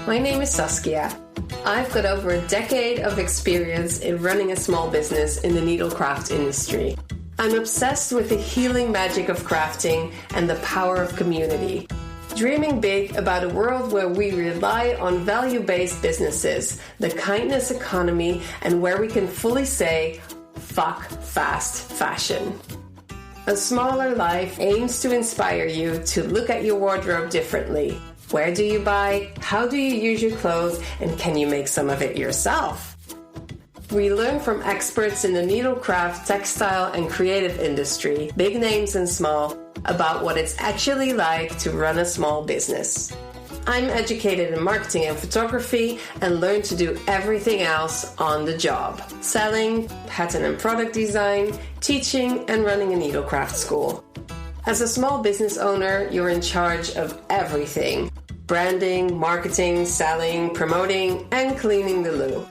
My name is Saskia. I've got over a decade of experience in running a small business in the needlecraft industry. I'm obsessed with the healing magic of crafting and the power of community. Dreaming big about a world where we rely on value-based businesses, the kindness economy, and where we can fully say, fuck fast fashion. A Smaller Life aims to inspire you to look at your wardrobe differently. Where do you buy? How do you use your clothes? And can you make some of it yourself? We learn from experts in the needlecraft, textile, and creative industry, big names and small, about what it's actually like to run a small business. I'm educated in marketing and photography and learned to do everything else on the job. Selling, pattern and product design, teaching, and running a needlecraft school. As a small business owner, you're in charge of everything. Branding, marketing, selling, promoting, and cleaning the loo.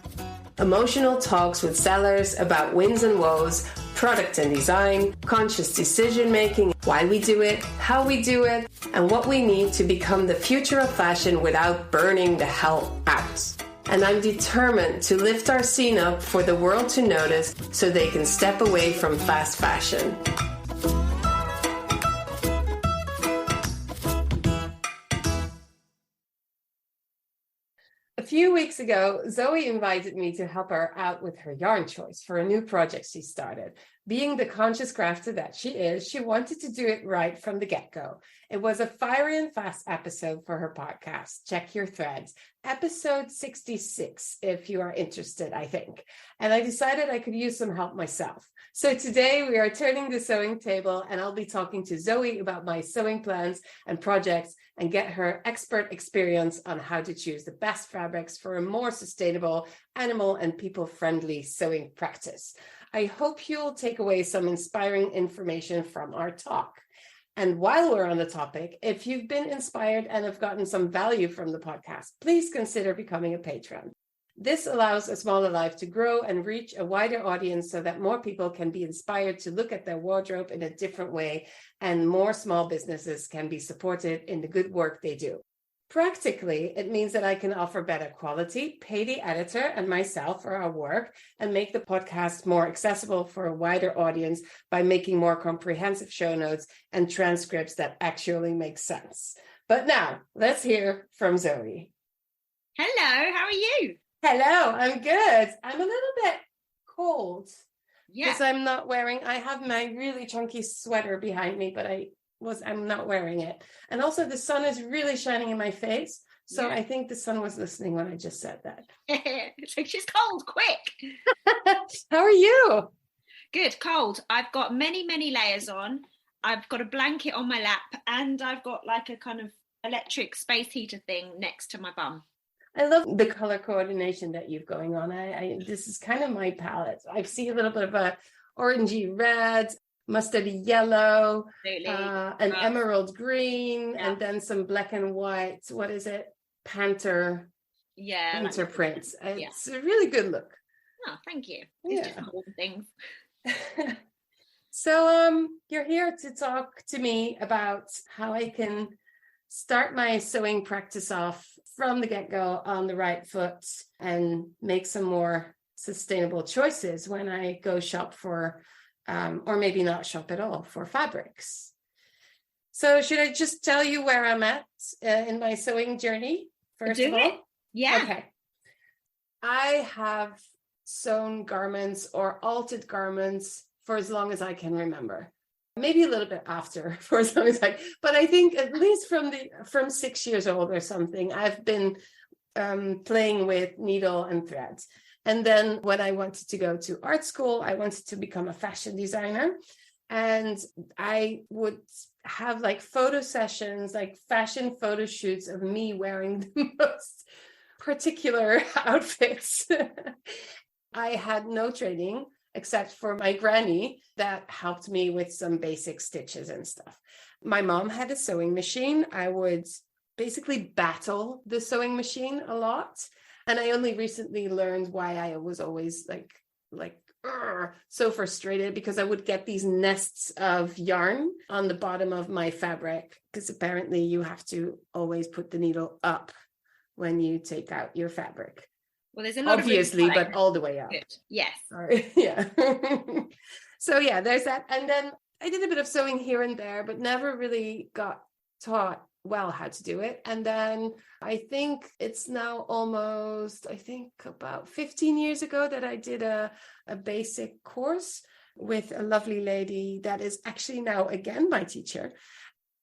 Emotional talks with sellers about wins and woes, product and design, conscious decision making, why we do it, how we do it, and what we need to become the future of fashion without burning the hell out. And I'm determined to lift our scene up for the world to notice so they can step away from fast fashion. A few weeks ago, Zoe invited me to help her out with her yarn choice for a new project she started. Being the conscious crafter that she is, she wanted to do it right from the get-go. It was a fiery and fast episode for her podcast. Check your threads. Episode 66, if you are interested, I think. And I decided I could use some help myself. So today we are turning the sewing table and I'll be talking to Zoe about my sewing plans and projects and get her expert experience on how to choose the best fabrics for a more sustainable, animal and people-friendly sewing practice. I hope you'll take away some inspiring information from our talk. And while we're on the topic, if you've been inspired and have gotten some value from the podcast, please consider becoming a patron. This allows A Smaller Life to grow and reach a wider audience so that more people can be inspired to look at their wardrobe in a different way and more small businesses can be supported in the good work they do. Practically, it means that I can offer better quality, pay the editor and myself for our work, and make the podcast more accessible for a wider audience by making more comprehensive show notes and transcripts that actually make sense. But now, let's hear from Zoe. Hello, how are you? Hello, I'm good. I'm a little bit cold because Yeah. I have my really chunky sweater behind me, but I'm not wearing it. And also the sun is really shining in my face. So Yeah. I think the sun was listening when I just said that. So she's cold, quick. How are you? Good, cold. I've got many, many layers on. I've got a blanket on my lap and I've got like a kind of electric space heater thing next to my bum. I love the color coordination that you've going on. This is kind of my palette. I see a little bit of a orangey red, mustardy yellow, an emerald green, and then some black and white. What is it? Panther prints. It's a really good look. Oh, thank you. It's just all things. So you're here to talk to me about how I can start my sewing practice off from the get-go on the right foot and make some more sustainable choices when I go shop for or maybe not shop at all for fabrics. So should I just tell you where I'm at in my sewing journey, first of all? Yeah. Okay. I have sewn garments or altered garments for as long as I can remember. Maybe a little bit after, for as long as but I think at least from 6 years old or something, I've been playing with needle and thread. And then when I wanted to go to art school, I wanted to become a fashion designer. And I would have like photo sessions, like fashion photo shoots of me wearing the most particular outfits. I had no training except for my granny that helped me with some basic stitches and stuff. My mom had a sewing machine. I would basically battle the sewing machine a lot. And I only recently learned why I was always so frustrated, because I would get these nests of yarn on the bottom of my fabric, because apparently you have to always put the needle up when you take out your fabric. Well, there's a lot obviously, but all the way up. Good. Yes. Sorry. Yeah. So yeah, there's that. And then I did a bit of sewing here and there, but never really got taught well how to do it. And then I think it's now almost, I think about 15 years ago that I did a basic course with a lovely lady that is actually now again my teacher.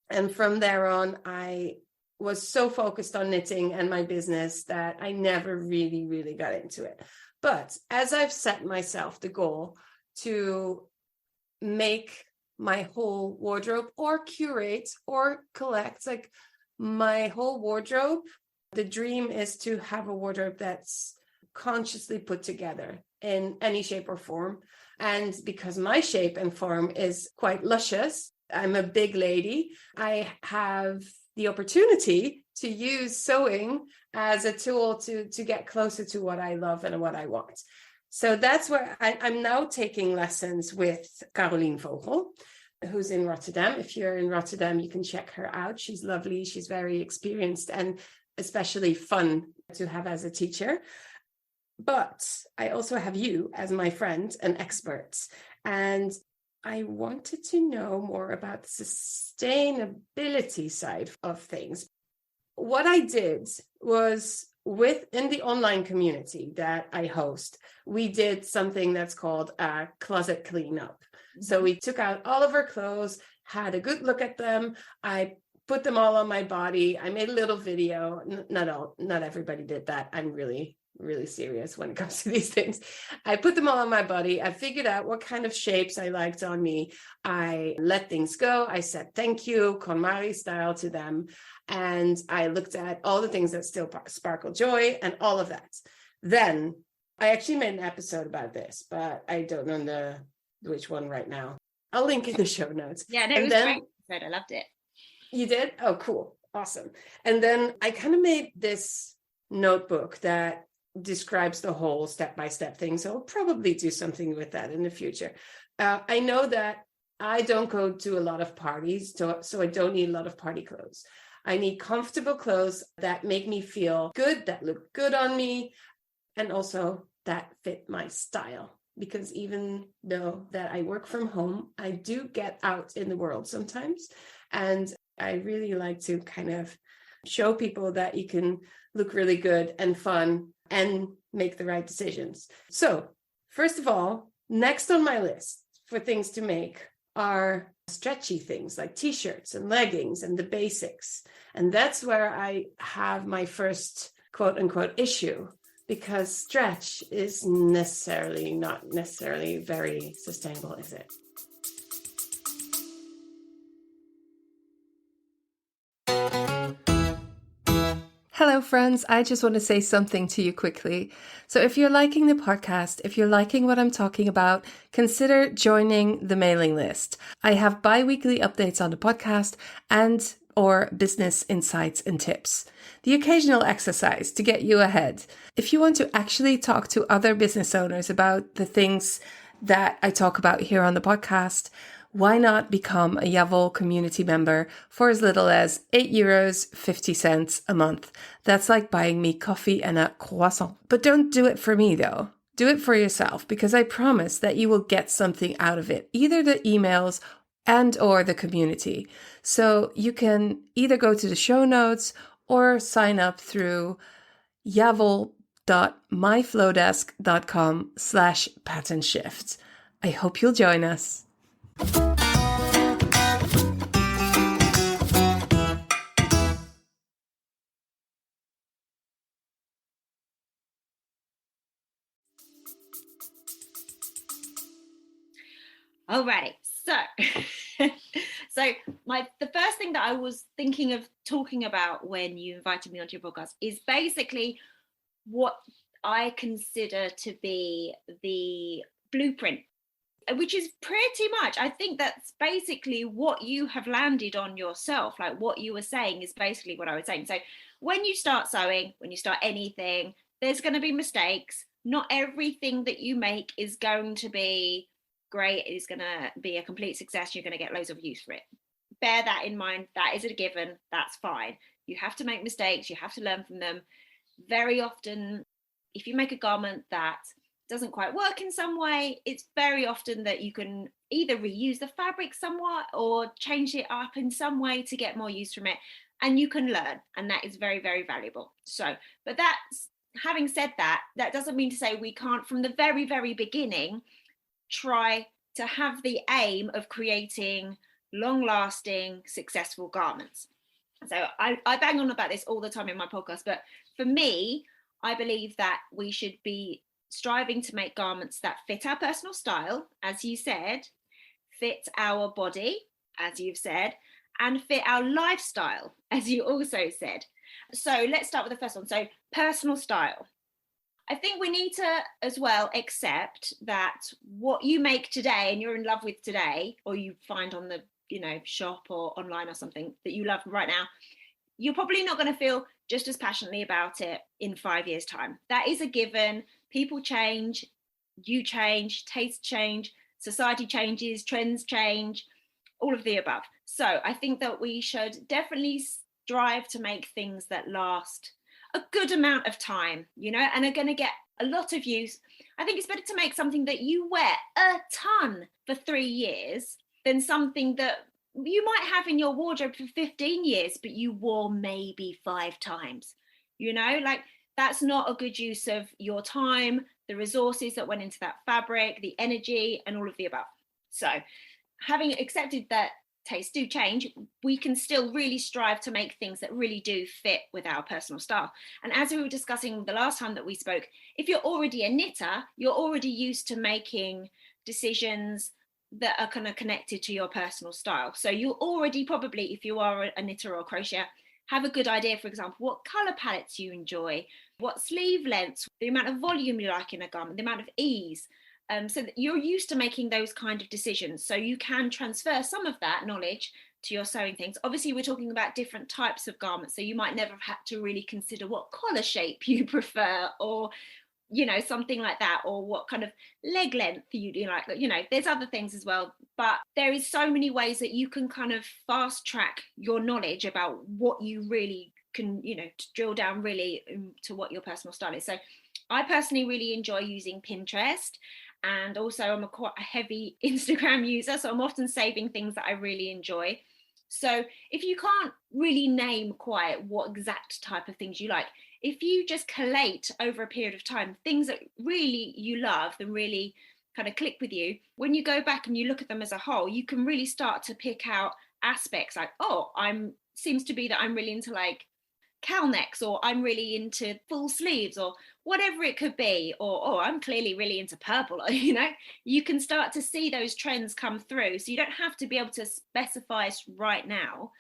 And from there on, I was so focused on knitting and my business that I never really got into it. But as I've set myself the goal to make my whole wardrobe or curate or collect like my whole wardrobe, the dream is to have a wardrobe that's consciously put together in any shape or form. And because my shape and form is quite luscious, I'm a big lady, I have the opportunity to use sewing as a tool to get closer to what I love and what I want. So that's where I'm now taking lessons with Caroline Vogel, who's in Rotterdam. If you're in Rotterdam, you can check her out. She's lovely. She's very experienced and especially fun to have as a teacher. But I also have you as my friend and expert. And I wanted to know more about the sustainability side of things. What I did was within the online community that I host, we did something that's called a closet cleanup. Mm-hmm. So we took out all of our clothes, had a good look at them. I put them all on my body. I made a little video. Not everybody did that. I'm really serious when it comes to these things. I put them all on my body. I figured out what kind of shapes I liked on me. I let things go. I said thank you, KonMari style, to them. And I looked at all the things that still sparkle joy and all of that. Then I actually made an episode about this, but I don't know which one right now. I'll link in the show notes. Yeah, no, it was great. I loved it. You did? Oh, cool. Awesome. And then I kind of made this notebook that describes the whole step-by-step thing. So I'll probably do something with that in the future. I know that I don't go to a lot of parties, so I don't need a lot of party clothes. I need comfortable clothes that make me feel good, that look good on me, and also that fit my style. Because even though that I work from home, I do get out in the world sometimes. And I really like to kind of show people that you can look really good and fun and make the right decisions. So first of all, next on my list for things to make are stretchy things like t-shirts and leggings and the basics. And that's where I have my first quote unquote issue, because stretch is not necessarily very sustainable, is it? Hello, friends. I just want to say something to you quickly. So if you're liking the podcast, if you're liking what I'm talking about, consider joining the mailing list. I have bi-weekly updates on the podcast and or business insights and tips. The occasional exercise to get you ahead. If you want to actually talk to other business owners about the things that I talk about here on the podcast, why not become a Yavol community member for as little as €8.50 a month? That's like buying me coffee and a croissant. But don't do it for me though. Do it for yourself, because I promise that you will get something out of it, either the emails and or the community. So you can either go to the show notes or sign up through yavol.myflowdesk.com/pattern shift. I hope you'll join us. Alrighty, so the first thing that I was thinking of talking about when you invited me onto your podcast is basically what I consider to be the blueprint, which is pretty much, I think that's basically what you have landed on yourself. Like what you were saying is basically what I was saying. So when you start sewing, when you start anything, there's going to be mistakes. Not everything that you make is going to be great. It is going to be a complete success. You're going to get loads of use for it. Bear that in mind. That is a given. That's fine. You have to make mistakes. You have to learn from them. very often, if you make a garment that doesn't quite work in some way, it's very often that you can either reuse the fabric somewhat or change it up in some way to get more use from it. And you can learn, and that is very, very valuable. So, but that's, having said that, that doesn't mean to say we can't, from the very, very beginning, try to have the aim of creating long-lasting, successful garments. So I bang on about this all the time in my podcast, but for me, I believe that we should be striving to make garments that fit our personal style, as you said, fit our body, as you've said, and fit our lifestyle, as you also said. So let's start with the first one. So personal style. I think we need to as well accept that what you make today and you're in love with today, or you find on the, shop or online or something that you love right now, you're probably not going to feel just as passionately about it in 5 years' time. That is a given. People change, you change, tastes change, society changes, trends change, all of the above. So I think that we should definitely strive to make things that last a good amount of time, and are going to get a lot of use. I think it's better to make something that you wear a ton for 3 years than something that you might have in your wardrobe for 15 years, but you wore maybe 5 times. Like, that's not a good use of your time, the resources that went into that fabric, the energy, and all of the above. So having accepted that tastes do change, we can still really strive to make things that really do fit with our personal style. And as we were discussing the last time that we spoke, if you're already a knitter, you're already used to making decisions that are kind of connected to your personal style. So you already probably, if you are a knitter or a crocheter, have a good idea, for example, what color palettes you enjoy, what sleeve lengths, the amount of volume you like in a garment, the amount of ease. So that you're used to making those kind of decisions. So you can transfer some of that knowledge to your sewing things. Obviously, we're talking about different types of garments. So you might never have had to really consider what collar shape you prefer, or, something like that, or what kind of leg length you do like. There's other things as well. But there is so many ways that you can kind of fast track your knowledge about what you really can, to drill down really to what your personal style is. So I personally really enjoy using Pinterest. And also I'm quite a heavy Instagram user, so I'm often saving things that I really enjoy. So if you can't really name quite what exact type of things you like, if you just collate over a period of time things that really you love and really kind of click with you, when you go back and you look at them as a whole, you can really start to pick out aspects like, seems to be that I'm really into like cowl necks, or I'm really into full sleeves, or whatever it could be, or I'm clearly really into purple. You can start to see those trends come through, so you don't have to be able to specify right now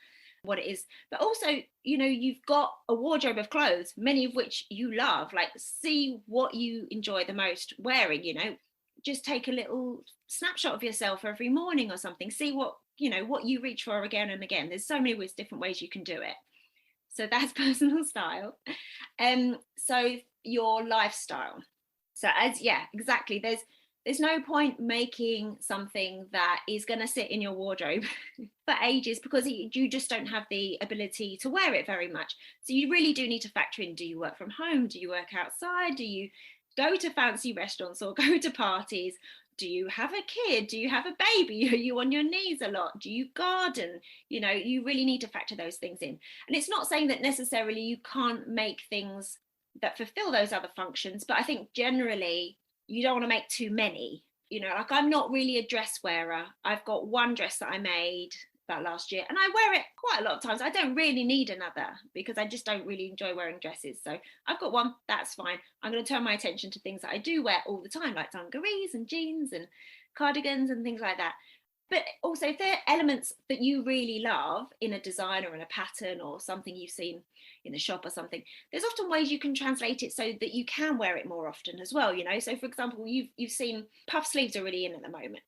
what it is. But also, you've got a wardrobe of clothes, many of which you love. Like, see what you enjoy the most wearing. Just take a little snapshot of yourself every morning or something, see what you reach for again and again. There's so many different ways you can do it. So that's personal style. So your lifestyle. So exactly. There's no point making something that is going to sit in your wardrobe for ages, because you just don't have the ability to wear it very much. So you really do need to factor in, do you work from home? Do you work outside? Do you go to fancy restaurants or go to parties? Do you have a kid? Do you have a baby? Are you on your knees a lot? Do you garden? You really need to factor those things in. And it's not saying that necessarily you can't make things that fulfill those other functions, but I think generally you don't want to make too many. Like, I'm not really a dress wearer. I've got one dress that I made about last year, and I wear it quite a lot of times. I don't really need another because I just don't really enjoy wearing dresses. So I've got one, that's fine. I'm going to turn my attention to things that I do wear all the time, like dungarees and jeans and cardigans and things like that. But also, if there are elements that you really love in a design or in a pattern or something you've seen in the shop or something, there's often ways you can translate it so that you can wear it more often as well. So for example, you've seen puff sleeves are really in at the moment.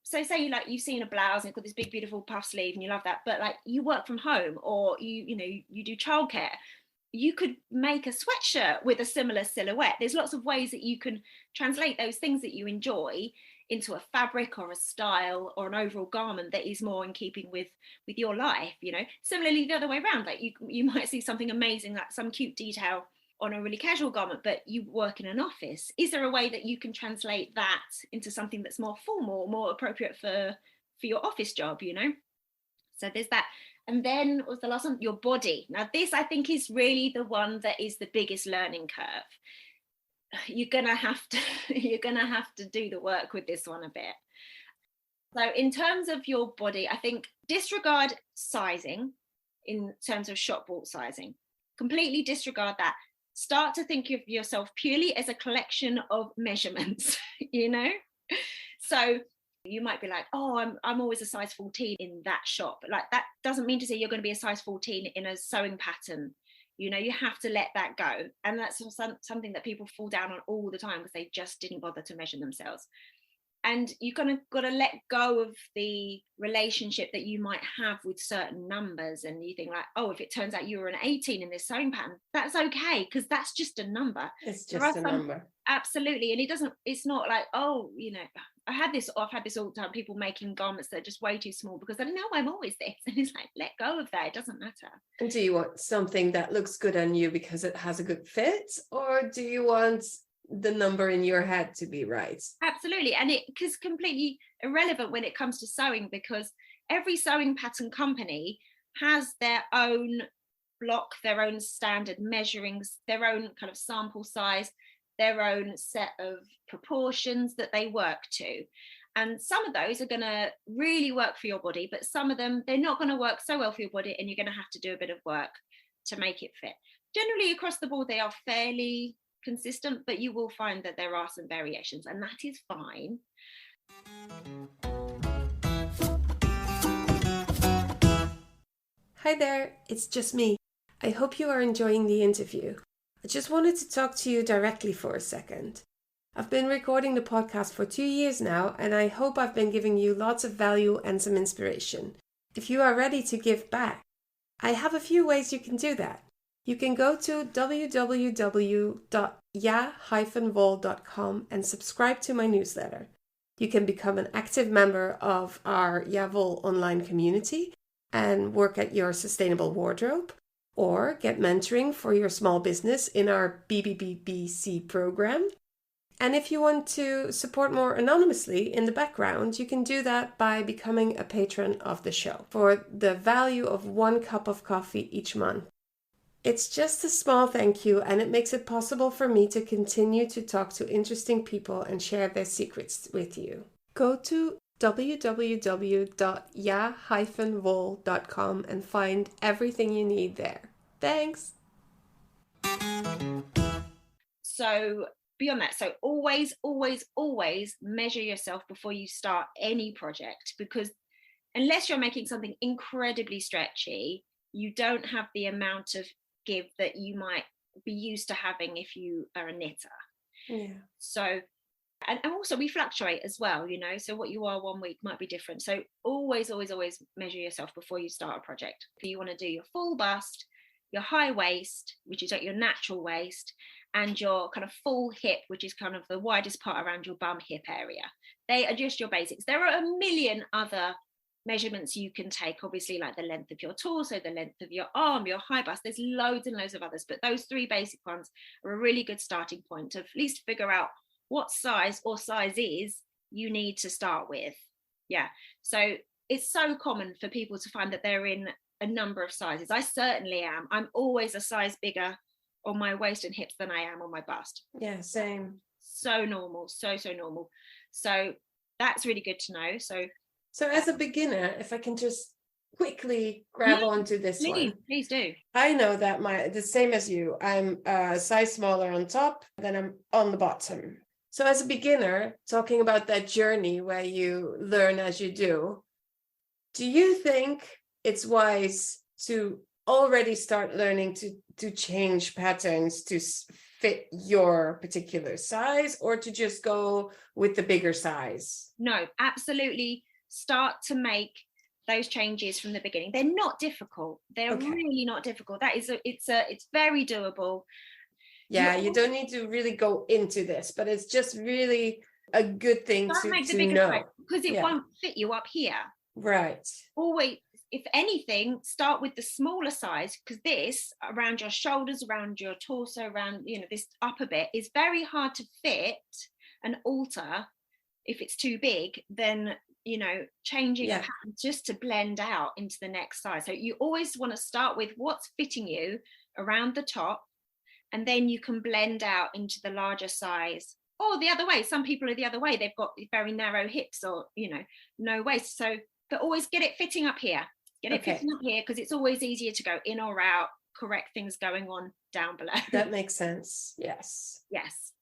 So say you've seen a blouse and it's got this big beautiful puff sleeve and you love that, but like you work from home, or you do childcare, you could make a sweatshirt with a similar silhouette. There's lots of ways that you can translate those things that you enjoy into a fabric or a style or an overall garment that is more in keeping with your life. Similarly the other way around, like you might see something amazing, like some cute detail on a really casual garment, but you work in an office? Is there a way that you can translate that into something that's more formal, more appropriate for your office job, you know? So there's that. And then what was the last one? Your body. Now, this I think is really the one that is the biggest learning curve. You're gonna have to do the work with this one a bit. So in terms of your body, I think disregard sizing in terms of shop bought sizing. Completely disregard that. Start to think of yourself purely as a collection of measurements, you know? So you might be like, oh, I'm always a size 14 in that shop. Like, that doesn't mean to say you're going to be a size 14 in a sewing pattern. You know, you have to let that go. And that's something that people fall down on all the time because they just didn't bother to measure themselves. And you kind of got to let go of the relationship that you might have with certain numbers. And you think like, oh, if it turns out you were an 18 in this sewing pattern, that's okay, because that's just a number. It's just a number. Absolutely. And it's not like, oh, you know, I've had this all the time, people making garments that are just way too small because they know I'm always this. And it's like, let go of that. It doesn't matter. And do you want something that looks good on you because it has a good fit? Or do you want the number in your head to be right? Absolutely. And it is completely irrelevant when it comes to sewing, because every sewing pattern company has their own block, their own standard measurings, their own kind of sample size, their own set of proportions that they work to. And some of those are going to really work for your body, but some of them, they're not going to work so well for your body, and you're going to have to do a bit of work to make it fit. Generally across the board, they are fairly consistent, but you will find that there are some variations, and that is fine. Hi there, it's just me. I hope you are enjoying the interview. I just wanted to talk to you directly for a second. I've been recording the podcast for 2 years now, and I hope I've been giving you lots of value and some inspiration. If you are ready to give back, I have a few ways you can do that. You can go to www.ja-vol.com and subscribe to my newsletter. You can become an active member of our Ja-Vol online community and work at your sustainable wardrobe, or get mentoring for your small business in our BBBBC program. And if you want to support more anonymously in the background, you can do that by becoming a patron of the show for the value of 1 cup of coffee each month. It's just a small thank you, and it makes it possible for me to continue to talk to interesting people and share their secrets with you. Go to www.ja-vol.com and find everything you need there. Thanks! So beyond that, so always measure yourself before you start any project, because unless you're making something incredibly stretchy, you don't have the amount of give that you might be used to having if you are a knitter. Yeah. So, and also we fluctuate as well, you know, so what you are one week might be different. So always measure yourself before you start a project. You want to do your full bust, your high waist, which is at your natural waist, and your kind of full hip, which is kind of the widest part around your bum hip area. They are just your basics. There are a million other measurements you can take, obviously, like the length of your torso, the length of your arm, your high bust. There's loads and loads of others, but those 3 basic ones are a really good starting point to at least figure out what size or sizes you need to start with. Yeah, so it's so common for people to find that they're in a number of sizes. I certainly am. I'm always a size bigger on my waist and hips than I am on my bust. Yeah, same. So normal, so normal. So that's really good to know. So as a beginner, if I can just quickly grab onto this one. Please do. I know that the same as you, I'm a size smaller on top than I'm on the bottom. So as a beginner, talking about that journey where you learn as you do you think it's wise to already start learning to change patterns to fit your particular size, or to just go with the bigger size? No, absolutely. Start to make those changes from the beginning. They're not difficult. They're really not difficult. It's very doable. Yeah, you don't need to really go into this, but it's just really a good thing to know. Because it won't fit you up here. Right. Always if anything, start with the smaller size, because this around your shoulders, around your torso, around, this upper bit is very hard to fit and alter. If it's too big, then changing a pattern just to blend out into the next size. So you always want to start with what's fitting you around the top, and then you can blend out into the larger size. Or the other way, some people are the other way, they've got very narrow hips or no waist. So but always get it fitting up here, fitting up here, because it's always easier to go in or out, correct things going on down below. That makes sense. Yes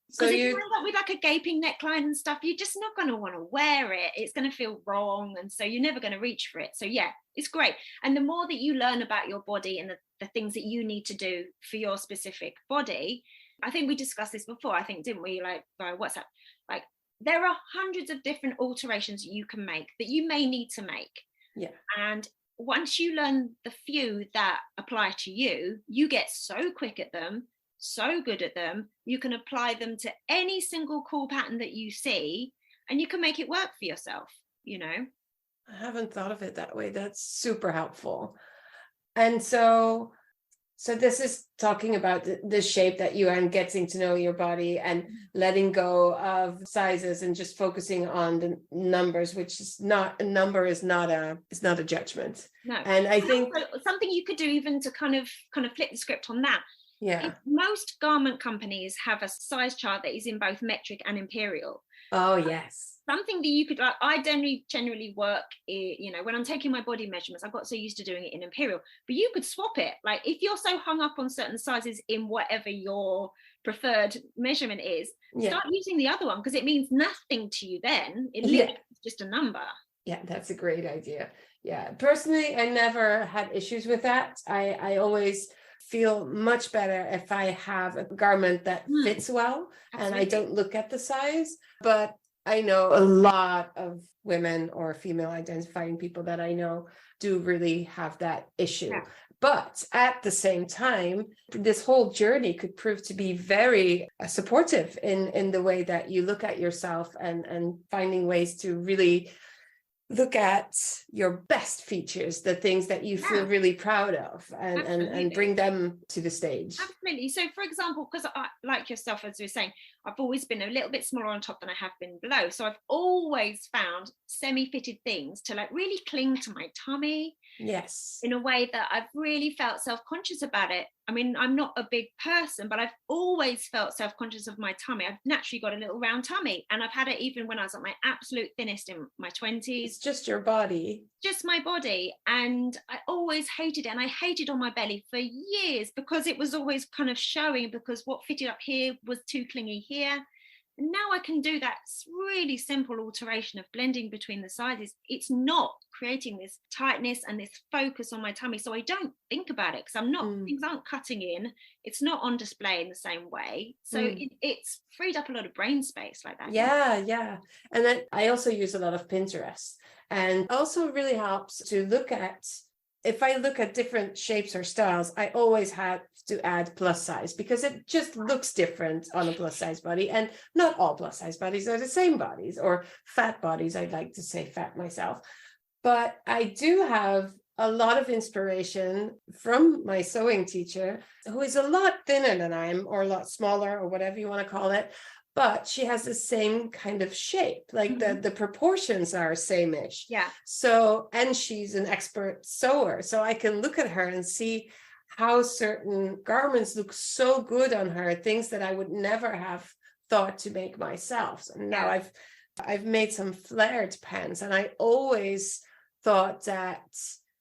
So if you end up with like a gaping neckline and stuff, you're just not going to want to wear it. It's going to feel wrong, and so you're never going to reach for it. So yeah, it's great. And the more that you learn about your body and the things that you need to do for your specific body, I think we discussed this before, I think, didn't we, like via WhatsApp, like there are hundreds of different alterations you can make that you may need to make. Yeah. And once you learn the few that apply to you, you get so quick at them, so good at them, you can apply them to any single cool pattern that you see, and you can make it work for yourself. I haven't thought of it that way. That's super helpful. And so this is talking about the shape that you are and getting to know your body and letting go of sizes and just focusing on the numbers, which is not a number, is not a judgment. No. And I think something you could do even to kind of flip the script on that. Yeah. Most garment companies have a size chart that is in both metric and imperial. Oh, yes. Something that you could, like, I generally work, when I'm taking my body measurements, I've got so used to doing it in imperial, but you could swap it. Like if you're so hung up on certain sizes in whatever your preferred measurement is, start using the other one, because it means nothing to you then. It literally is just a number. Yeah, that's a great idea. Yeah. Personally, I never had issues with that. I always feel much better if I have a garment that fits well. Absolutely. And I don't look at the size. But I know a lot of women or female identifying people that I know do really have that issue. Yeah. But at the same time, this whole journey could prove to be very supportive in the way that you look at yourself and finding ways to really look at your best features, the things that you feel really proud of, and bring them to the stage. Absolutely. So for example, because I, like yourself, as we were saying, I've always been a little bit smaller on top than I have been below. So I've always found semi-fitted things to like really cling to my tummy. Yes. In a way that I've really felt self-conscious about it. I mean, I'm not a big person, but I've always felt self-conscious of my tummy. I've naturally got a little round tummy, and I've had it even when I was at my absolute thinnest in my 20s. It's just your body. Just my body. And I always hated it. And I hated on my belly for years because it was always kind of showing, because what fitted up here was too clingy here. And now I can do that really simple alteration of blending between the sizes. It's not creating this tightness and this focus on my tummy. So I don't think about it, because things aren't cutting in. It's not on display in the same way. So it's freed up a lot of brain space like that. Yeah. And then I also use a lot of Pinterest, and also really helps to look at, if I look at different shapes or styles, I always have to add plus size, because it just looks different on a plus size body. And not all plus size bodies are the same bodies, or fat bodies. I'd like to say fat myself. But I do have a lot of inspiration from my sewing teacher, who is a lot thinner than I am, or a lot smaller, or whatever you want to call it. But she has the same kind of shape, like the proportions are same-ish. Yeah. So, and she's an expert sewer. So I can look at her and see how certain garments look so good on her, things that I would never have thought to make myself. So now I've made some flared pants, and I always thought that,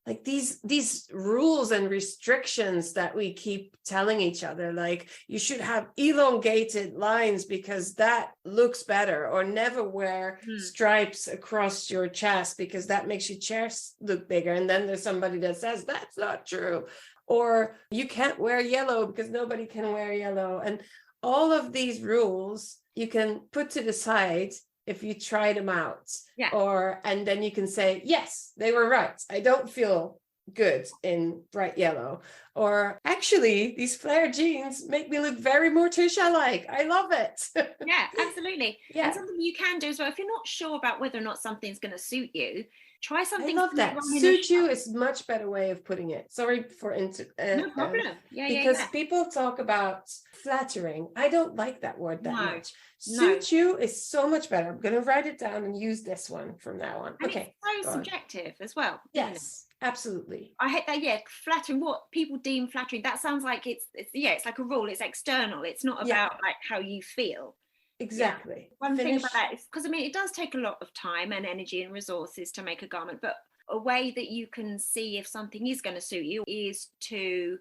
like, these rules and restrictions that we keep telling each other, like you should have elongated lines because that looks better, or never wear stripes across your chest because that makes your chest look bigger. And then there's somebody that says that's not true. Or you can't wear yellow because nobody can wear yellow. And all of these rules you can put to the side if you try them out. Yeah. And then you can say, yes, they were right. I don't feel good in bright yellow. Or actually, these flare jeans make me look very Morticia-like. I love it. Yeah, absolutely. Yeah. And something you can do as well, if you're not sure about whether or not something's going to suit you, Try I something love similar that. in a Suit you shop. is much better way of putting it. Sorry for No problem. because Yeah. people talk about flattering. I don't like that word that No, much. no. Suit you is so much better. I'm going to write it down and use this one from now on. And Okay, it's go so on. subjective as well. Yes, absolutely. I hate that. Yeah, flattering. What people deem flattering. That sounds like it's it's like a rule. It's external. It's not Yeah, about like how you feel. Yeah. exactly. One thing about that is because I mean it does take a lot of time and energy and resources to make a garment, but a way that you can see if something is going to suit you is to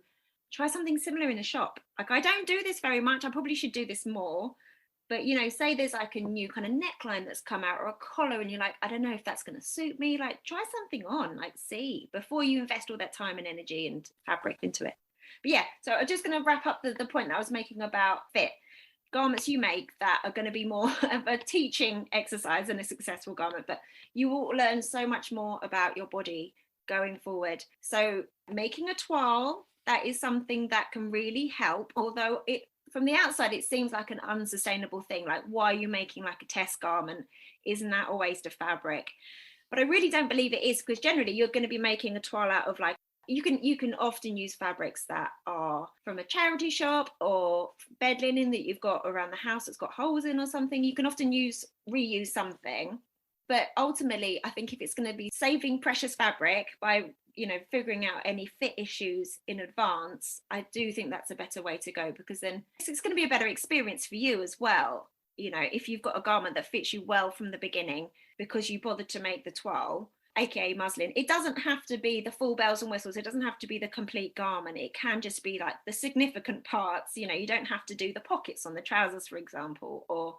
try something similar in a shop. Like I don't do this very much. I probably should do this more. But say there's like a new kind of neckline that's come out or a collar, and you're like, I don't know if that's going to suit me. Like, try something on, like, see before you invest all that time and energy and fabric into it. But yeah, so I'm just going to wrap up the point that I was making about fit. Garments you make that are going to be more of a teaching exercise than a successful garment, but you will learn so much more about your body going forward. So making a toile, that is something that can really help, although it from the outside it seems like an unsustainable thing. Like, why are you making like a test garment? Isn't that a waste of fabric? But I really don't believe it is, because generally you're going to be making a toile out of like you can often use fabrics that are from a charity shop or bed linen that you've got around the house that's got holes in or something. You can often reuse something. But ultimately, I think if it's going to be saving precious fabric by figuring out any fit issues in advance, I do think that's a better way to go, because then it's going to be a better experience for you as well. If you've got a garment that fits you well from the beginning because you bothered to make the toile, aka muslin, it doesn't have to be the full bells and whistles. It doesn't have to be the complete garment. It can just be like the significant parts. You don't have to do the pockets on the trousers, for example, or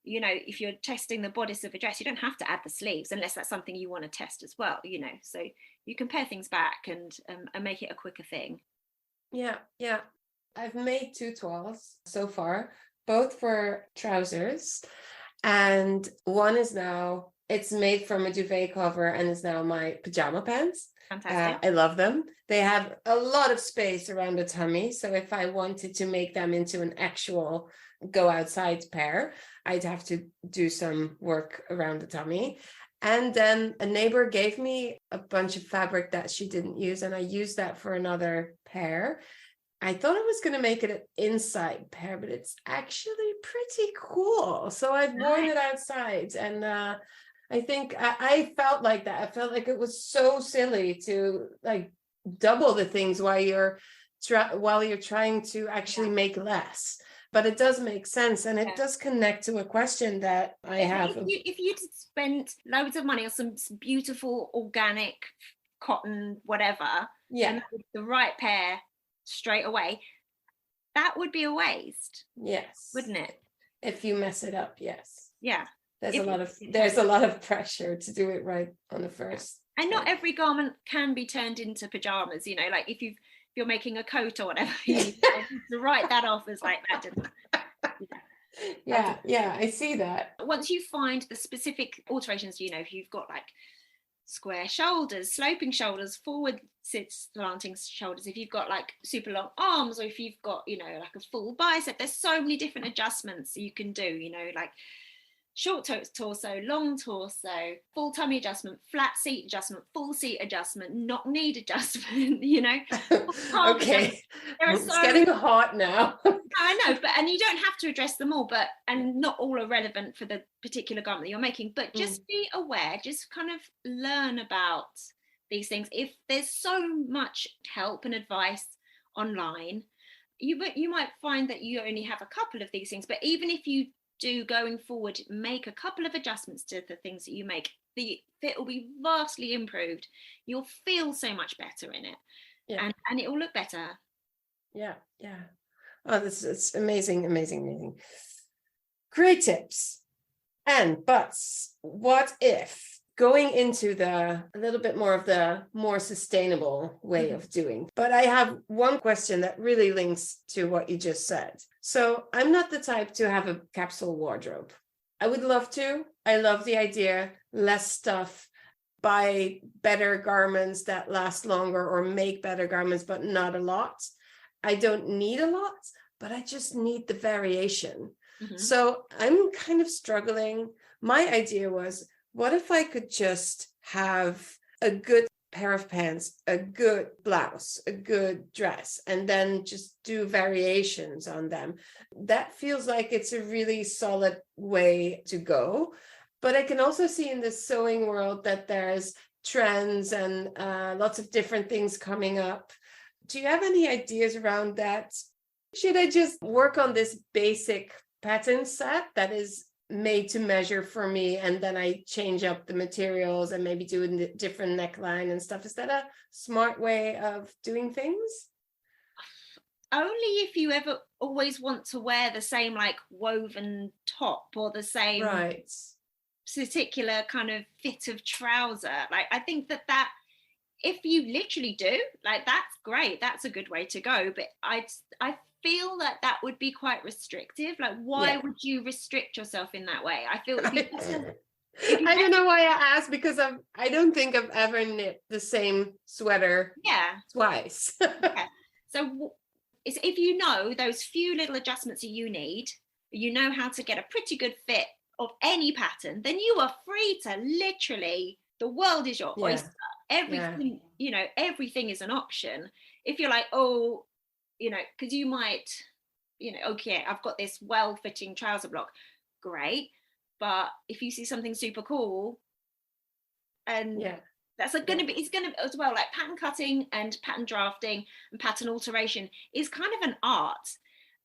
if you're testing the bodice of a dress, you don't have to add the sleeves unless that's something you want to test as well. So you can pare things back and make it a quicker thing. Yeah. I've made 2 toiles so far, both for trousers, and one is now, it's made from a duvet cover and is now my pajama pants. Fantastic. I love them. They have a lot of space around the tummy, so if I wanted to make them into an actual go outside pair, I'd have to do some work around the tummy. And then a neighbor gave me a bunch of fabric that she didn't use, and I used that for another pair. I thought I was going to make it an inside pair, but it's actually pretty cool. So I've worn it outside, and I think I felt like that. I felt like it was so silly to like double the things while you're trying to actually make less. But it does make sense, and it does connect to a question that I have. If you'd spent loads of money on some beautiful organic cotton, whatever, and the right pair straight away, that would be a waste. Yes. Wouldn't it? If you mess it up, yes. Yeah. There's a lot of pressure to do it right on the first. And not every garment can be turned into pajamas, like if you're making a coat or whatever, you need to write that off as like that. Yeah, I see that. Once you find the specific alterations, if you've got like square shoulders, sloping shoulders, forward slanting shoulders, if you've got like super long arms, or if you've got like a full bicep, there's so many different adjustments you can do, like short torso, long torso, full tummy adjustment, flat seat adjustment, full seat adjustment, knock knee adjustment, Okay, it's getting hot now. I know, and you don't have to address them all, and not all are relevant for the particular garment that you're making, but just be aware, just kind of learn about these things. If there's so much help and advice online, you might find that you only have a couple of these things, but even if you do going forward make a couple of adjustments to the things that you make, the fit will be vastly improved. You'll feel so much better in it, and it will look better. Yeah. Oh, it's amazing. Great tips. But what if going into a little bit more of the more sustainable way of doing? But I have one question that really links to what you just said. So I'm not the type to have a capsule wardrobe. I would love to. I love the idea, less stuff, buy better garments that last longer, or make better garments, but not a lot. I don't need a lot, but I just need the variation. So I'm kind of struggling. My idea was, what if I could just have a good pair of pants, a good blouse, a good dress, and then just do variations on them? That feels like it's a really solid way to go. But I can also see in the sewing world that there's trends and lots of different things coming up. Do you have any ideas around that? Should I just work on this basic pattern set that is made to measure for me, and then I change up the materials and maybe do a different neckline and stuff? Is that a smart way of doing things? Only if you ever always want to wear the same like woven top or the same Right. particular kind of fit of trouser. Like I think that if you literally do, like that's great, that's a good way to go, but I feel that would be quite restrictive. Like why Yeah. would you restrict yourself in that way? I feel it'd be better, I don't know why I asked, because I don't think I've ever knit the same sweater yeah. twice. Yeah. So it's, if you know those few little adjustments that you need, you know how to get a pretty good fit of any pattern, then you are free to literally, the world is your Yeah. oyster. Everything, you know, everything is an option. If you're like, oh, you know, because you might, you know, okay, I've got this well-fitting trouser block, great. But if you see something super cool, and that's like going to be, it's going to as well, like pattern cutting and pattern drafting and pattern alteration is kind of an art,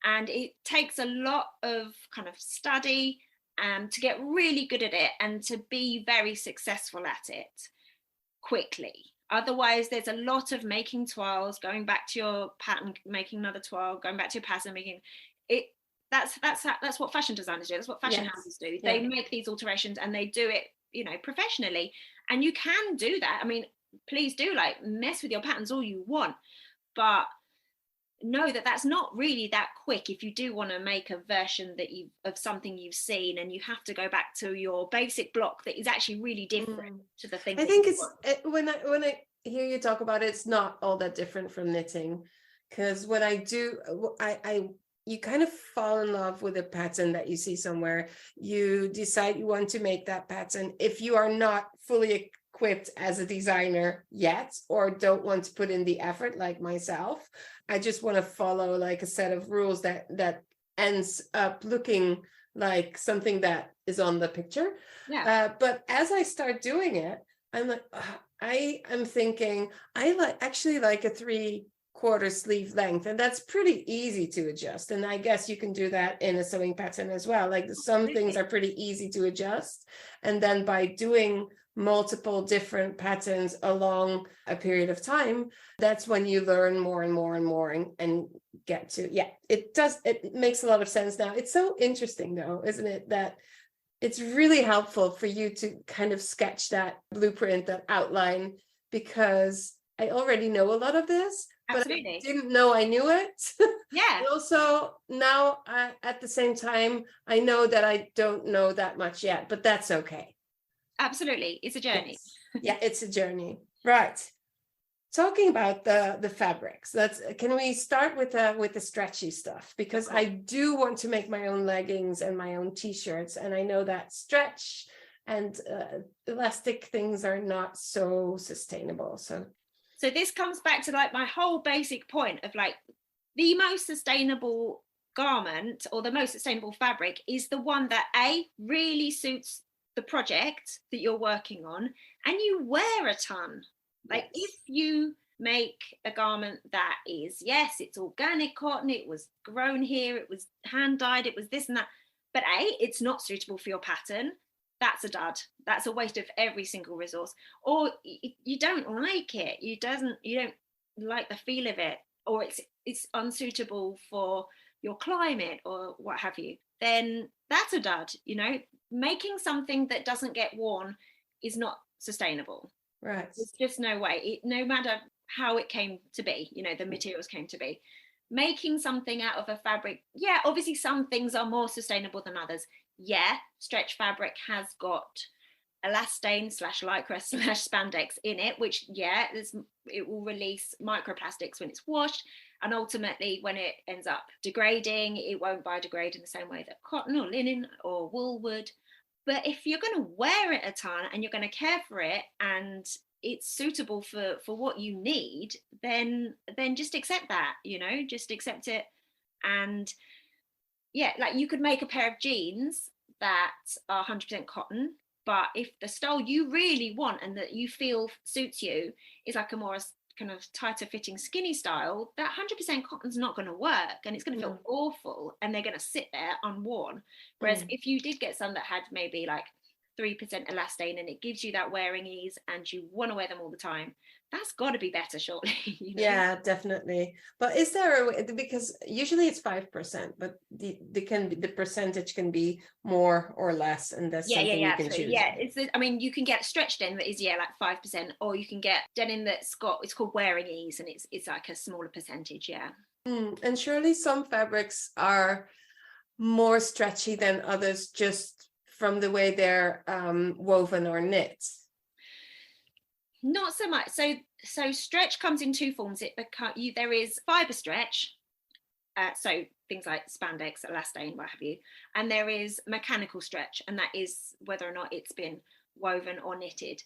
and it takes a lot of kind of study to get really good at it and to be very successful at it quickly. Otherwise, there's a lot of making toiles, going back to your pattern, making another toile, going back to your pattern, making it. That's what fashion designers do. That's what fashion houses do. They make these alterations and they do it, you know, professionally. And you can do that. I mean, please do, like, mess with your patterns all you want, but know that that's not really that quick if you do want to make a version that you of something you've seen, and you have to go back to your basic block that is actually really different to the thing. I think when I hear you talk about it, it's not all that different from knitting, because when I do, I you kind of fall in love with a pattern that you see somewhere. You decide you want to make that pattern. If you are not fully equipped as a designer yet, or don't want to put in the effort like myself, I just want to follow like a set of rules that ends up looking like something that is on the picture. But as I start doing it, I'm like, I am thinking I actually like a 3/4 sleeve length, and that's pretty easy to adjust. And I guess you can do that in a sewing pattern as well. Like some things are pretty easy to adjust, and then by doing multiple different patterns along a period of time, that's when you learn more and more and more and get to, it makes a lot of sense now. It's so interesting though, isn't it, that it's really helpful for you to kind of sketch that blueprint, that outline, because I already know a lot of this. Absolutely. But I didn't know I knew it. Yeah. And also now at the same time, I know that I don't know that much yet, but that's okay. Absolutely. It's a journey. Yes. Yeah, it's a journey. Right. Talking about the fabrics, can we start with the stretchy stuff? Because I do want to make my own leggings and my own t-shirts, and I know that stretch and elastic things are not so sustainable. So this comes back to like my whole basic point of like the most sustainable garment or the most sustainable fabric is the one that really suits the project that you're working on, and you wear a ton. Like if you make a garment that is, yes, it's organic cotton, it was grown here, it was hand dyed, it was this and that, but it's not suitable for your pattern, that's a dud. That's a waste of every single resource. Or you don't like it, you don't like the feel of it, or it's unsuitable for your climate or what have you, then that's a dud. You know, making something that doesn't get worn is not sustainable. Right. There's just no way. No matter how it came to be, you know, the materials came to be. Making something out of a fabric, yeah, obviously some things are more sustainable than others. Yeah, stretch fabric has got elastane / lycra / spandex in it, which it will release microplastics when it's washed, and ultimately when it ends up degrading, it won't biodegrade in the same way that cotton or linen or wool would. But if you're going to wear it a ton and you're going to care for it and it's suitable for what you need, then just accept that, just accept it. And yeah, like you could make a pair of jeans that are 100% cotton, but if the style you really want and that you feel suits you is like a more kind of tighter fitting skinny style, that 100% cotton's not going to work, and it's going to feel awful, and they're going to sit there unworn. Whereas if you did get some that had maybe like 3% elastane and it gives you that wearing ease and you want to wear them all the time, that's got to be better, surely. Yeah, definitely. But is there a way, because usually it's 5%, but the percentage can be more or less, and that's something you can choose. Yeah, I mean, you can get stretch denim that is like 5%, or you can get denim it's called wearing ease, and it's like a smaller percentage. Yeah. And surely some fabrics are more stretchy than others, just from the way they're woven or knit. Not so much. So stretch comes in two forms. There is fiber stretch, so things like spandex, elastane, what have you, and there is mechanical stretch, and that is whether or not it's been woven or knitted.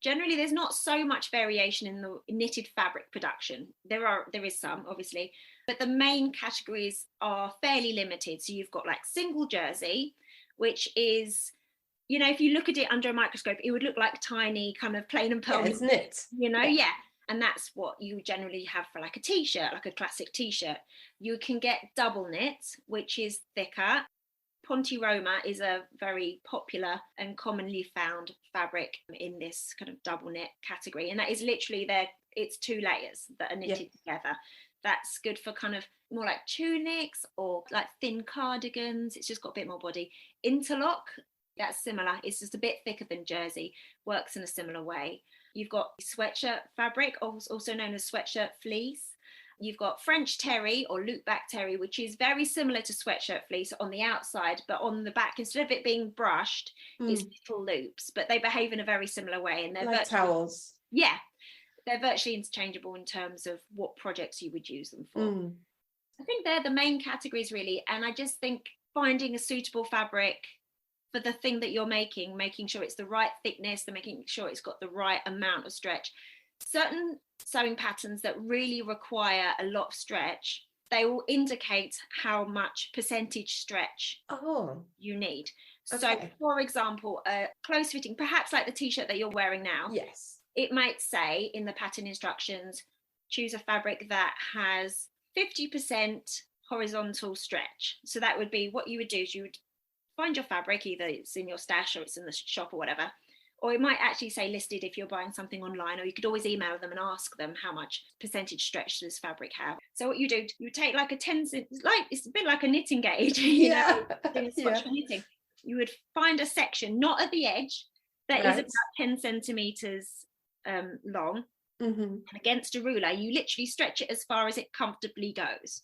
Generally, there's not so much variation in the knitted fabric production. There is some, obviously, but the main categories are fairly limited. So you've got like single jersey, which is, if you look at it under a microscope, it would look like tiny kind of plain and pearl. Yeah, it's knit. Yeah. And that's what you generally have for like a t-shirt, like a classic t-shirt. You can get double knit, which is thicker. Ponte Roma is a very popular and commonly found fabric in this kind of double knit category. And that is literally it's 2 layers that are knitted together. That's good for kind of more like tunics or like thin cardigans. It's just got a bit more body. Interlock, that's similar. It's just a bit thicker than jersey, works in a similar way. You've got sweatshirt fabric, also known as sweatshirt fleece. You've got French terry or loopback terry, which is very similar to sweatshirt fleece on the outside, but on the back, instead of it being brushed, it's little loops, but they behave in a very similar way. And they're like towels. Yeah, they're virtually interchangeable in terms of what projects you would use them for. I think they're the main categories, really. And I just think finding a suitable fabric for the thing that you're making sure it's the right thickness, making sure it's got the right amount of stretch. Certain sewing patterns that really require a lot of stretch, they will indicate how much percentage stretch you need. Okay. So, for example, a close fitting, perhaps like the t-shirt that you're wearing now. Yes. It might say in the pattern instructions, choose a fabric that has 50% horizontal stretch. So that would be what you would do is you would find your fabric, either it's in your stash or it's in the shop or whatever, or it might actually say listed if you're buying something online, or you could always email them and ask them how much percentage stretch does fabric have. So what you do, you take like a 10 it's a bit like a knitting gauge, knitting. You would find a section, not at the edge, that is about 10 centimeters long, and against a ruler you literally stretch it as far as it comfortably goes.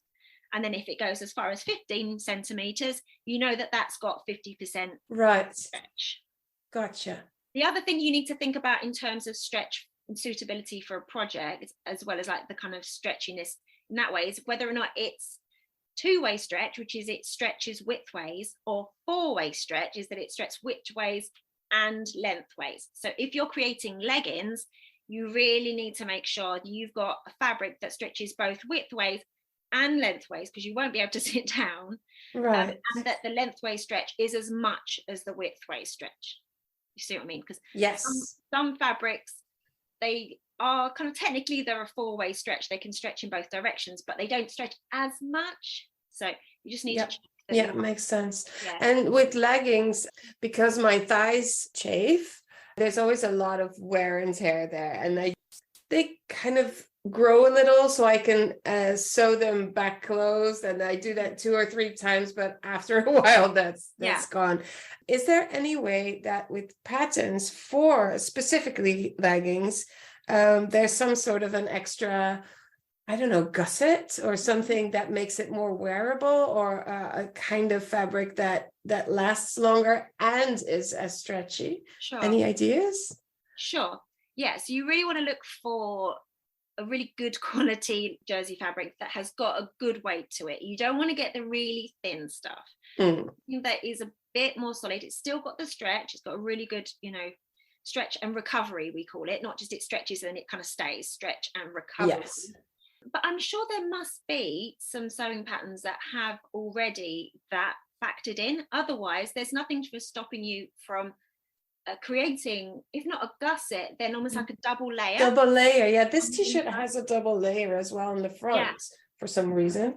And then if it goes as far as 15 centimeters, you know that that's got 50% stretch. Gotcha. The other thing you need to think about in terms of stretch and suitability for a project, as well as like the kind of stretchiness in that way, is whether or not it's 2-way stretch, which is it stretches widthways, or 4-way stretch is that it stretches widthways and lengthways. So if you're creating leggings, you really need to make sure you've got a fabric that stretches both widthways and lengthways, because you won't be able to sit down, and that the lengthway stretch is as much as the widthway stretch. You see what I mean? Because some fabrics, they are kind of technically they're a 4-way stretch. They can stretch in both directions, but they don't stretch as much. So you just need to check. Yeah, makes sense. Yeah. And with leggings, because my thighs chafe, there's always a lot of wear and tear there, and they kind of grow a little, so I can sew them back closed, and I do that 2 or 3 times, but after a while that's gone. Is there any way that with patterns for specifically leggings, there's some sort of an extra, I don't know, gusset or something that makes it more wearable, or a kind of fabric that lasts longer and is as stretchy? Sure. Any ideas? Sure. Yeah, so you really want to look for a really good quality jersey fabric that has got a good weight to it. You don't want to get the really thin stuff. That is a bit more solid. It's still got the stretch. It's got a really good, stretch and recovery, we call it. Not just it stretches and it kind of stays, stretch and recovery. Yes. But I'm sure there must be some sewing patterns that have already that factored in. Otherwise, there's nothing for stopping you from creating, if not a gusset, then almost like a double layer. Double layer, yeah. This t-shirt has a double layer as well in the front for some reason.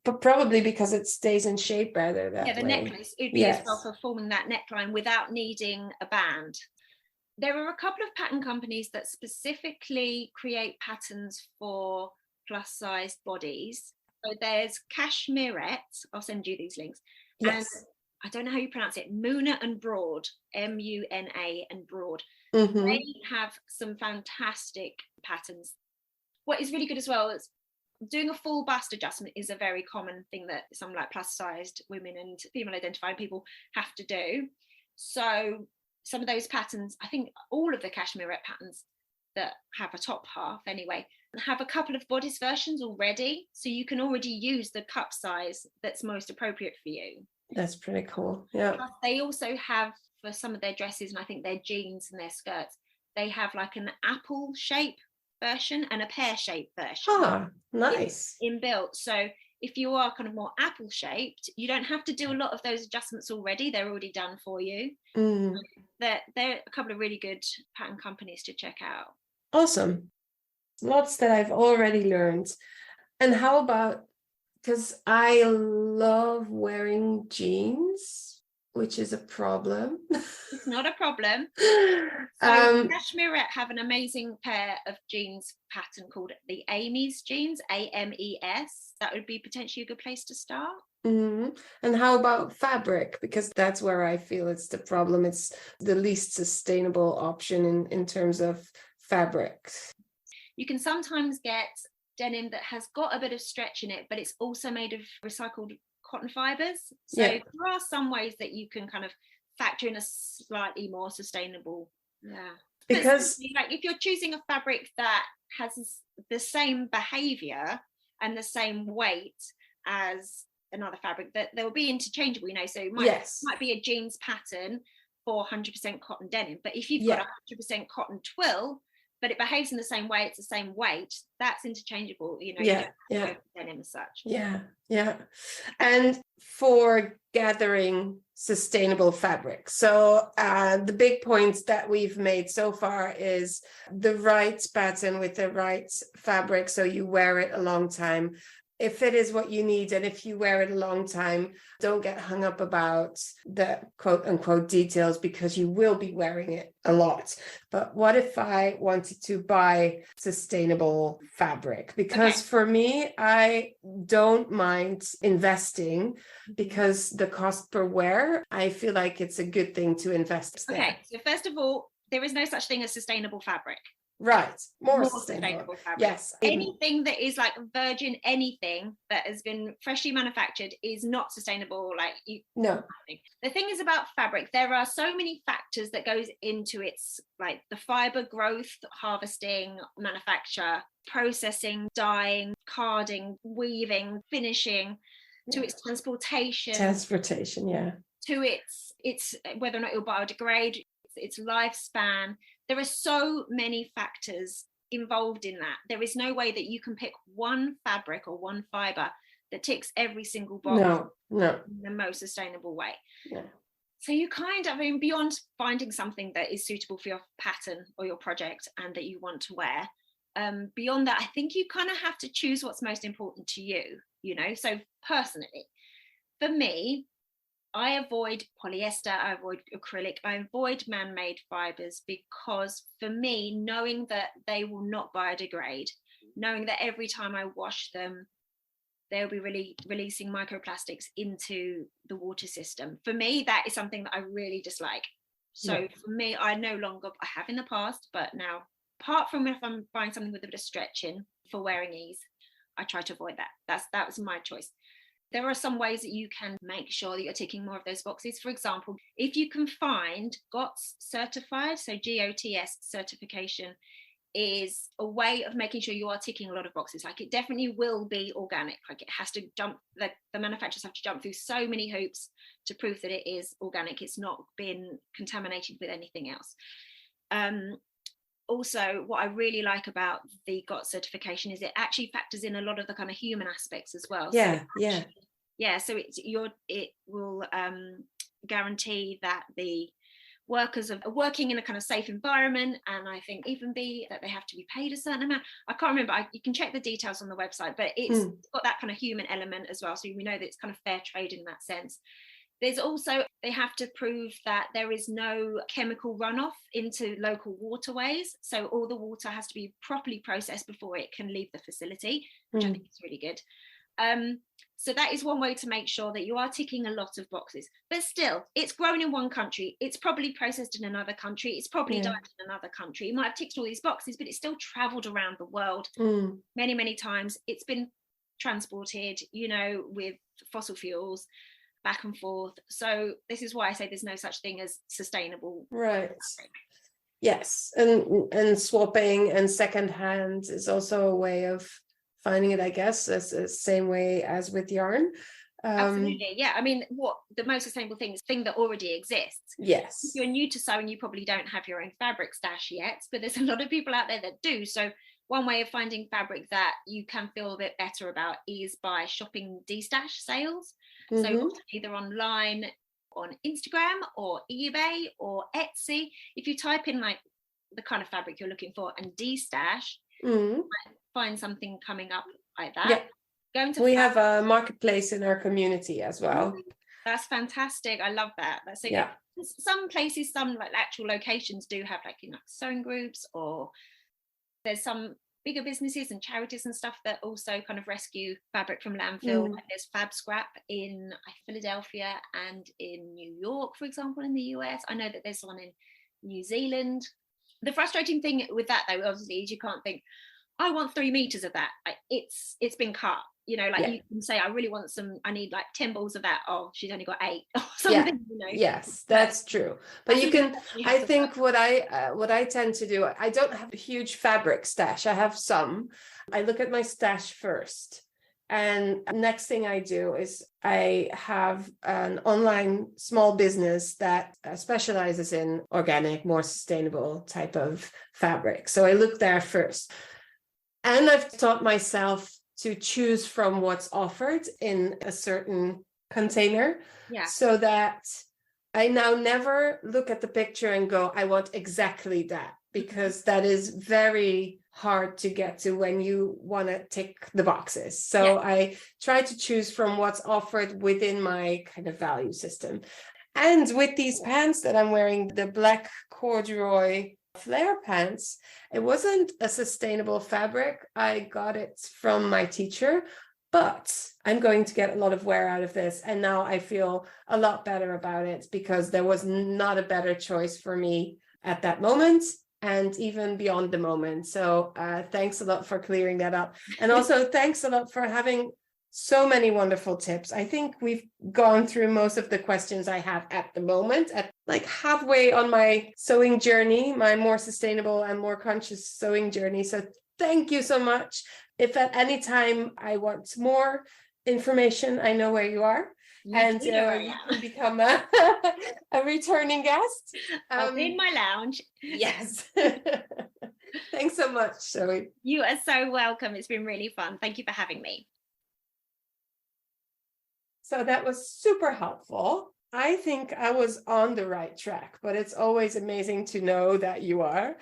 But probably because it stays in shape better that way. Yeah, the necklace, it'd be as well for forming that neckline without needing a band. There are a couple of pattern companies that specifically create patterns for plus-sized bodies. So there's Cashmerette. I'll send you these links. Yes. And I don't know how you pronounce it. Muna and Broad, Muna and Broad. They have some fantastic patterns. What is really good as well is doing a full bust adjustment is a very common thing that some like plus-sized women and female identified people have to do. So some of those patterns, I think all of the Cashmerette patterns that have a top half anyway, have a couple of bodice versions already. So you can already use the cup size that's most appropriate for you. That's pretty cool. Yeah. Plus they also have, for some of their dresses and I think their jeans and their skirts, they have like an apple shape version and a pear shape version. Ah, nice. Inbuilt. So if you are kind of more apple shaped, you don't have to do a lot of those adjustments already. They're already done for you. They're a couple of really good pattern companies to check out. Awesome. Lots that I've already learned. And how about, because I love wearing jeans, which is a problem. It's not a problem. So Cashmerette have an amazing pair of jeans pattern called the Amy's jeans, AMES. That would be potentially a good place to start. And how about fabric? Because that's where I feel it's the problem. It's the least sustainable option in terms of fabric. You can sometimes get denim that has got a bit of stretch in it, but it's also made of recycled cotton fibers. So there are some ways that you can kind of factor in a slightly more sustainable. Because like if you're choosing a fabric that has the same behavior and the same weight as another fabric, that they'll be interchangeable, so it might be a jeans pattern for 100% cotton denim, but if you've got 100% cotton twill but it behaves in the same way, it's the same weight, that's interchangeable, denim as such. And for gathering sustainable fabric, so the big points that we've made so far is the right pattern with the right fabric, so you wear it a long time. If it is what you need, and if you wear it a long time, don't get hung up about the quote unquote details, because you will be wearing it a lot. But what if I wanted to buy sustainable fabric? Because for me, I don't mind investing, because the cost per wear, I feel like it's a good thing to invest there. Okay, so first of all, there is no such thing as sustainable fabric. Right, more sustainable fabric. Yes. Anything that is like virgin, anything that has been freshly manufactured is not sustainable. No. The thing is about fabric, there are so many factors that goes into its, like the fiber growth, harvesting, manufacture, processing, dyeing, carding, weaving, finishing, to its transportation, to its whether or not it'll biodegrade, its lifespan. There are so many factors involved in that. There is no way that you can pick one fabric or one fiber that ticks every single box in the most sustainable way. So you kind of, beyond finding something that is suitable for your pattern or your project and that you want to wear, beyond that, I think you kind of have to choose what's most important to you, So personally, for me, I avoid polyester, I avoid acrylic, I avoid man-made fibers, because for me, knowing that they will not biodegrade, knowing that every time I wash them, they'll be releasing microplastics into the water system. For me, that is something that I really dislike. So for me, I have in the past, but now, apart from if I'm buying something with a bit of stretching for wearing ease, I try to avoid that. That was my choice. There are some ways that you can make sure that you're ticking more of those boxes. For example, if you can find GOTS certified, so GOTS certification is a way of making sure you are ticking a lot of boxes. Like, it definitely will be organic. Like, it has to jump, the manufacturers have to jump through so many hoops to prove that it is organic. It's not been contaminated with anything else. Also, what I really like about the GOT certification is it actually factors in a lot of the kind of human aspects as well. So it will guarantee that the workers are working in a kind of safe environment, and I think even be that they have to be paid a certain amount. I can't remember, you can check the details on the website, but it's got that kind of human element as well, so we know that it's kind of fair trade in that sense. There's also, they have to prove that there is no chemical runoff into local waterways, so all the water has to be properly processed before it can leave the facility, which I think is really good. So that is one way to make sure that you are ticking a lot of boxes. But still, it's grown in one country, it's probably processed in another country, it's probably died in another country. It might have ticked all these boxes, but it's still traveled around the world many, many times. It's been transported, with fossil fuels back and forth. So this is why I say there's no such thing as sustainable. Right. Yes. And swapping and secondhand is also a way of finding it, I guess, as the same way as with yarn. Absolutely. Yeah. I mean, what the most sustainable thing is thing that already exists. Yes. If you're new to sewing, you probably don't have your own fabric stash yet, but there's a lot of people out there that do. So one way of finding fabric that you can feel a bit better about is by shopping destash sales. So either online on Instagram or eBay or Etsy. If you type in like the kind of fabric you're looking for and destash, you might find something coming up like that. We have a marketplace in our community as well. That's fantastic. I love that. Some places, some like actual locations do have like sewing groups, or there's some bigger businesses and charities and stuff that also kind of rescue fabric from landfill. Like there's Fab Scrap in Philadelphia and in New York, for example, in the US. I know that there's one in New Zealand. The frustrating thing with that, though, obviously, is you can't think, I want 3 meters of that. Like, it's been cut. You can say, I really want I need like 10 balls of that. Oh, she's only got 8 or something. Yes, that's true. But you can, I think what I tend to do, I don't have a huge fabric stash. I have some. I look at my stash first. And next thing I do is I have an online small business that specializes in organic, more sustainable type of fabric. So I look there first. And I've taught myself to choose from what's offered in a certain container, so that I now never look at the picture and go, I want exactly that, because that is very hard to get to when you want to tick the boxes. So I try to choose from what's offered within my kind of value system. And with these pants that I'm wearing, the black corduroy flare pants, it wasn't a sustainable fabric. I got it from my teacher, but I'm going to get a lot of wear out of this. And now I feel a lot better about it, because there was not a better choice for me at that moment, and even beyond the moment. So thanks a lot for clearing that up. And also thanks a lot for having so many wonderful tips. I think we've gone through most of the questions I have at the moment, at like halfway on my sewing journey, my more sustainable and more conscious sewing journey. So thank you so much. If at any time I want more information, I know where you are. You can become a returning guest. I'll be in my lounge. Yes. Thanks so much, Zoe. You are so welcome. It's been really fun. Thank you for having me. So that was super helpful. I think I was on the right track, but it's always amazing to know that you are.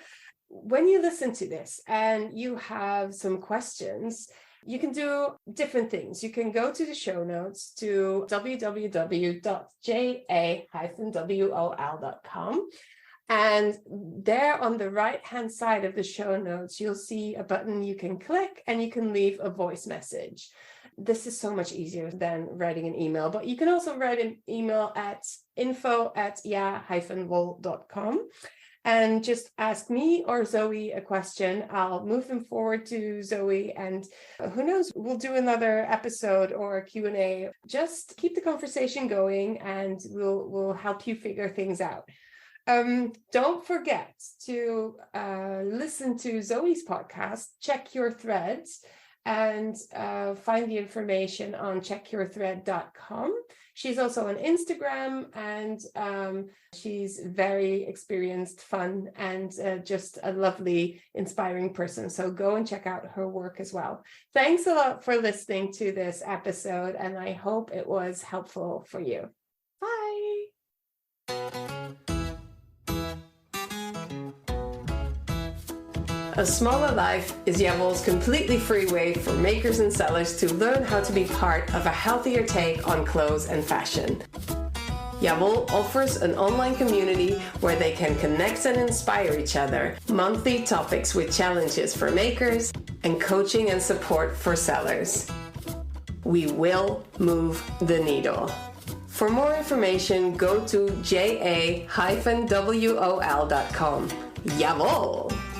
When you listen to this and you have some questions, you can do different things. You can go to the show notes to www.ja-wol.com. And there on the right-hand side of the show notes, you'll see a button you can click and you can leave a voice message. This is so much easier than writing an email, but you can also write an email at info@ja-wol.com and just ask me or Zoe a question. I'll move them forward to Zoe, and who knows, we'll do another episode or a Q&A. Just keep the conversation going and we'll help you figure things out. Don't forget to listen to Zoe's podcast, Check Your Threads, and find the information on checkyourthread.com. She's also on Instagram, and she's very experienced, fun, and just a lovely, inspiring person. So go and check out her work as well. Thanks a lot for listening to this episode, and I hope it was helpful for you. Bye. A Smaller Life is Jawohl's completely free way for makers and sellers to learn how to be part of a healthier take on clothes and fashion. Jawohl offers an online community where they can connect and inspire each other, monthly topics with challenges for makers, and coaching and support for sellers. We will move the needle. For more information, go to ja-wol.com. Jawohl!